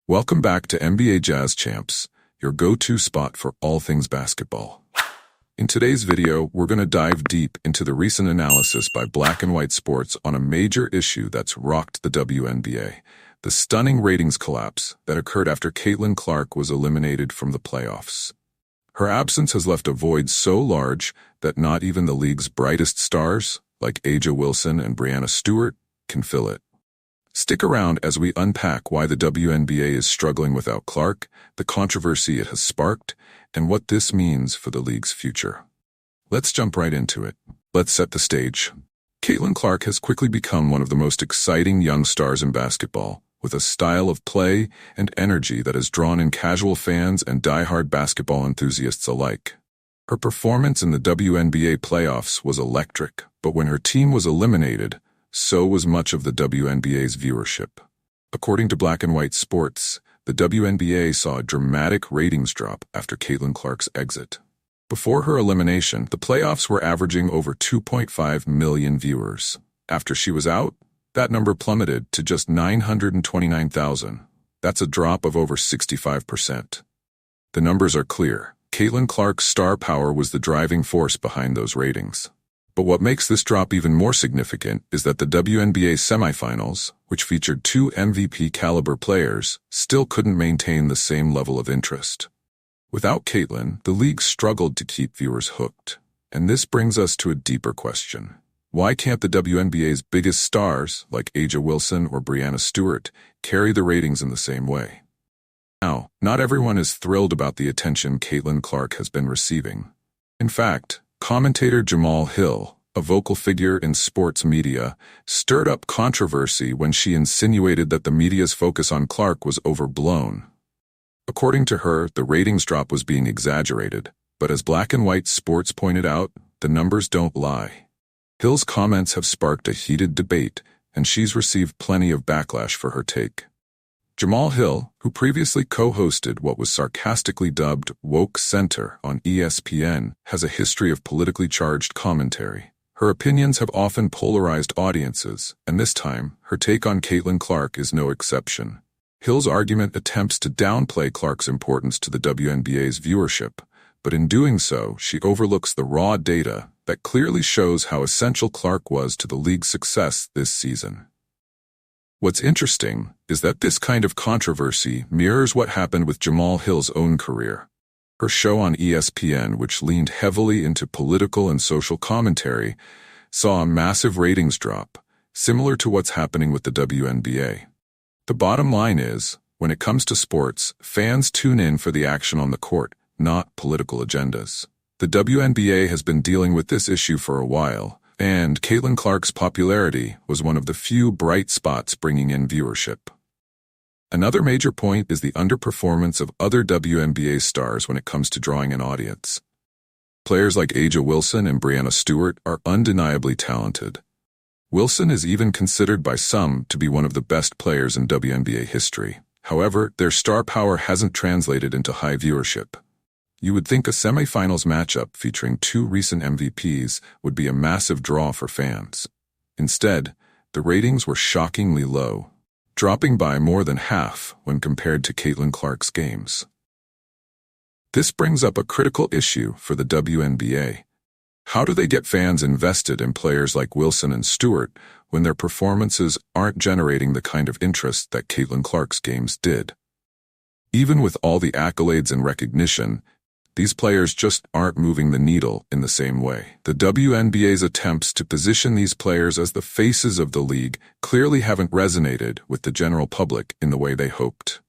Welcome back to NBA Jazz Champs, your go-to spot for all things basketball. In today's video, we're going to dive deep into the recent analysis by Black and White Sports on a major issue that's rocked the WNBA, the stunning ratings collapse that occurred after Caitlin Clark was eliminated from the playoffs. Her absence has left a void so large that not even the league's brightest stars, like A'ja Wilson and Breanna Stewart, can fill it. Stick around as we unpack why the WNBA is struggling without Clark, the controversy it has sparked, and what this means for the league's future. Let's jump right into it. Let's set the stage. Caitlin Clark has quickly become one of the most exciting young stars in basketball, with a style of play and energy that has drawn in casual fans and die-hard basketball enthusiasts alike. Her performance in the WNBA playoffs was electric, but when her team was eliminated, so was much of the WNBA's viewership. According to Black and White Sports, the WNBA saw a dramatic ratings drop after Caitlin Clark's exit. Before her elimination, the playoffs were averaging over 2.5 million viewers. After she was out, that number plummeted to just 929,000. That's a drop of over 65%. The numbers are clear. Caitlin Clark's star power was the driving force behind those ratings. But what makes this drop even more significant is that the WNBA semifinals, which featured two MVP-caliber players, still couldn't maintain the same level of interest. Without Caitlin, the league struggled to keep viewers hooked. And this brings us to a deeper question. Why can't the WNBA's biggest stars, like A'ja Wilson or Breanna Stewart, carry the ratings in the same way? Now, not everyone is thrilled about the attention Caitlin Clark has been receiving. In fact, commentator Jamal Hill, a vocal figure in sports media, stirred up controversy when she insinuated that the media's focus on Clark was overblown. According to her, the ratings drop was being exaggerated, but as Black and White Sports pointed out, the numbers don't lie. Hill's comments have sparked a heated debate, and she's received plenty of backlash for her take. Jamal Hill, who previously co-hosted what was sarcastically dubbed Woke Center on ESPN, has a history of politically charged commentary. Her opinions have often polarized audiences, and this time, her take on Caitlin Clark is no exception. Hill's argument attempts to downplay Clark's importance to the WNBA's viewership, but in doing so, she overlooks the raw data that clearly shows how essential Clark was to the league's success this season. What's interesting is that this kind of controversy mirrors what happened with Jamal Hill's own career. Her show on ESPN, which leaned heavily into political and social commentary, saw a massive ratings drop, similar to what's happening with the WNBA. The bottom line is, when it comes to sports, fans tune in for the action on the court, not political agendas. The WNBA has been dealing with this issue for a while, and Caitlin Clark's popularity was one of the few bright spots bringing in viewership. Another major point is the underperformance of other WNBA stars when it comes to drawing an audience. Players like A'ja Wilson and Breanna Stewart are undeniably talented. Wilson is even considered by some to be one of the best players in WNBA history. However, their star power hasn't translated into high viewership. You would think a semifinals matchup featuring two recent MVPs would be a massive draw for fans. Instead, the ratings were shockingly low, dropping by more than half when compared to Caitlin Clark's games. This brings up a critical issue for the WNBA. How do they get fans invested in players like Wilson and Stewart when their performances aren't generating the kind of interest that Caitlin Clark's games did? Even with all the accolades and recognition, these players just aren't moving the needle in the same way. The WNBA's attempts to position these players as the faces of the league clearly haven't resonated with the general public in the way they hoped.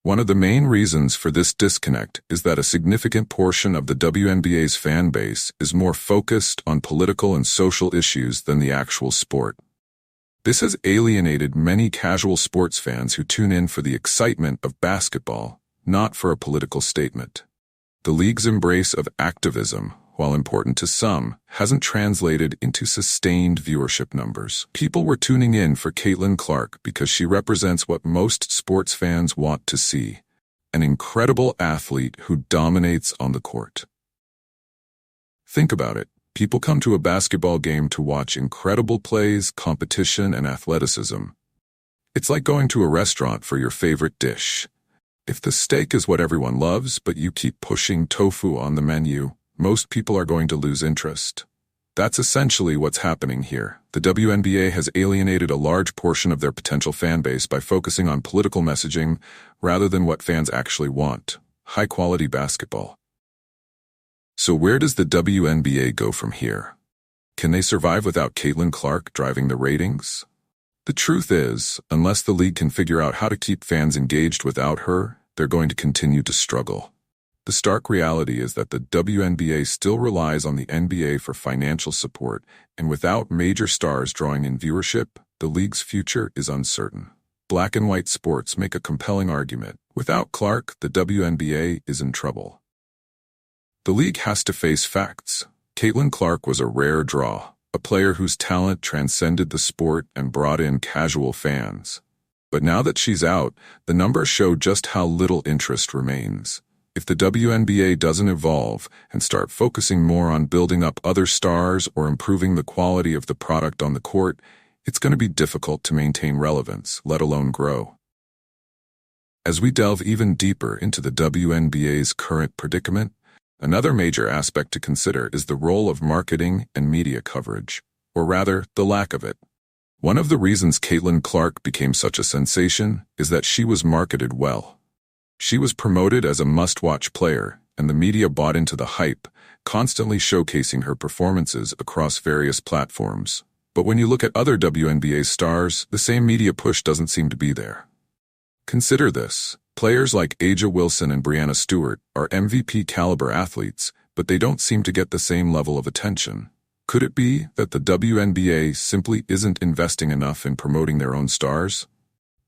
One of the main reasons for this disconnect is that a significant portion of the WNBA's fan base is more focused on political and social issues than the actual sport. This has alienated many casual sports fans who tune in for the excitement of basketball, not for a political statement. The league's embrace of activism, while important to some, hasn't translated into sustained viewership numbers. People were tuning in for Caitlin Clark because she represents what most sports fans want to see, an incredible athlete who dominates on the court. Think about it. People come to a basketball game to watch incredible plays, competition, and athleticism. It's like going to a restaurant for your favorite dish. If the steak is what everyone loves, but you keep pushing tofu on the menu, most people are going to lose interest. That's essentially what's happening here. The WNBA has alienated a large portion of their potential fan base by focusing on political messaging rather than what fans actually want: high-quality basketball. So where does the WNBA go from here? Can they survive without Caitlin Clark driving the ratings? The truth is, unless the league can figure out how to keep fans engaged without her, they're going to continue to struggle. The stark reality is that the WNBA still relies on the NBA for financial support, and without major stars drawing in viewership, the league's future is uncertain. Black and white sports make a compelling argument. Without Clark, the WNBA is in trouble. The league has to face facts. Caitlin Clark was a rare draw, a player whose talent transcended the sport and brought in casual fans. But now that she's out, the numbers show just how little interest remains. If the WNBA doesn't evolve and start focusing more on building up other stars or improving the quality of the product on the court, it's going to be difficult to maintain relevance, let alone grow. As we delve even deeper into the WNBA's current predicament, another major aspect to consider is the role of marketing and media coverage, or rather, the lack of it. One of the reasons Caitlin Clark became such a sensation is that she was marketed well. She was promoted as a must-watch player, and the media bought into the hype, constantly showcasing her performances across various platforms. But when you look at other WNBA stars, the same media push doesn't seem to be there. Consider this. Players like A'ja Wilson and Breanna Stewart are MVP-caliber athletes, but they don't seem to get the same level of attention. Could it be that the WNBA simply isn't investing enough in promoting their own stars?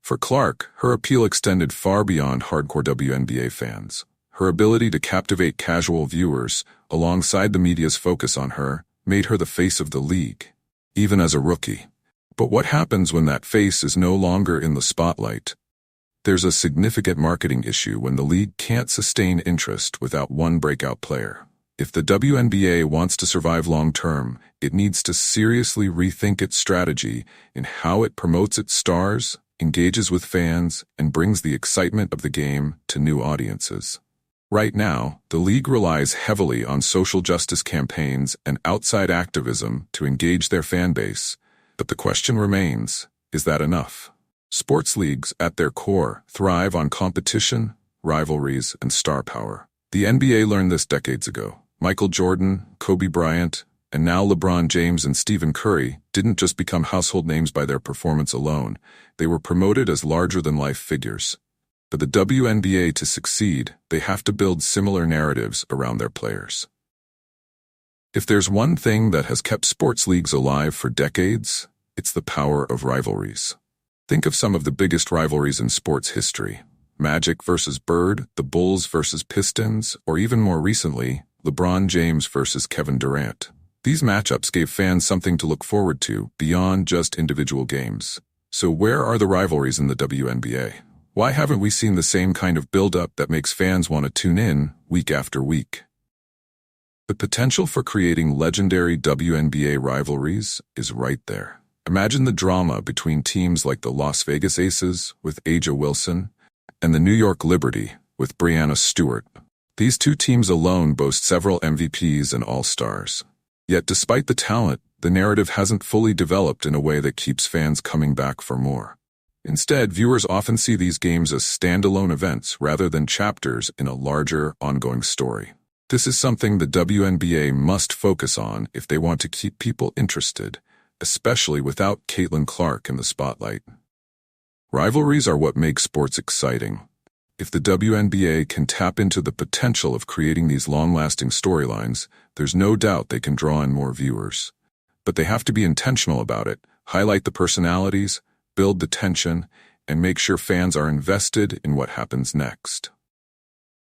For Clark, her appeal extended far beyond hardcore WNBA fans. Her ability to captivate casual viewers, alongside the media's focus on her, made her the face of the league, even as a rookie. But what happens when that face is no longer in the spotlight? There's a significant marketing issue when the league can't sustain interest without one breakout player. If the WNBA wants to survive long-term, it needs to seriously rethink its strategy in how it promotes its stars, engages with fans, and brings the excitement of the game to new audiences. Right now, the league relies heavily on social justice campaigns and outside activism to engage their fan base. But the question remains, is that enough? Sports leagues, at their core, thrive on competition, rivalries, and star power. The NBA learned this decades ago. Michael Jordan, Kobe Bryant, and now LeBron James and Stephen Curry didn't just become household names by their performance alone. They were promoted as larger-than-life figures. For the WNBA to succeed, they have to build similar narratives around their players. If there's one thing that has kept sports leagues alive for decades, it's the power of rivalries. Think of some of the biggest rivalries in sports history: Magic versus Bird, the Bulls versus Pistons, or even more recently, LeBron James versus Kevin Durant. These matchups gave fans something to look forward to beyond just individual games. So where are the rivalries in the WNBA? Why haven't we seen the same kind of build-up that makes fans want to tune in week after week? The potential for creating legendary WNBA rivalries is right there. Imagine the drama between teams like the Las Vegas Aces with A'ja Wilson and the New York Liberty with Breanna Stewart. These two teams alone boast several MVPs and All-Stars. Yet despite the talent, the narrative hasn't fully developed in a way that keeps fans coming back for more. Instead, viewers often see these games as standalone events rather than chapters in a larger, ongoing story. This is something the WNBA must focus on if they want to keep people interested, especially without Caitlin Clark in the spotlight. Rivalries are what make sports exciting. If the WNBA can tap into the potential of creating these long-lasting storylines, there's no doubt they can draw in more viewers. But they have to be intentional about it, highlight the personalities, build the tension, and make sure fans are invested in what happens next.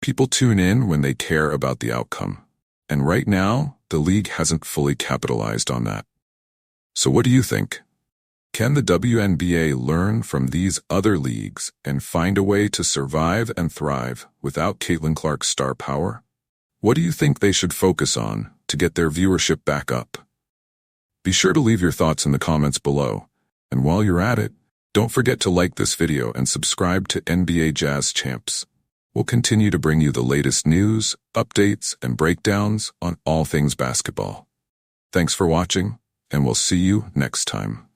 People tune in when they care about the outcome. And right now, the league hasn't fully capitalized on that. So what do you think? Can the WNBA learn from these other leagues and find a way to survive and thrive without Caitlin Clark's star power? What do you think they should focus on to get their viewership back up? Be sure to leave your thoughts in the comments below. And while you're at it, Don't forget to like this video and subscribe to NBA Jazz Champs. We'll continue to bring you the latest news, updates, and breakdowns on all things basketball. Thanks for watching, and we'll see you next time.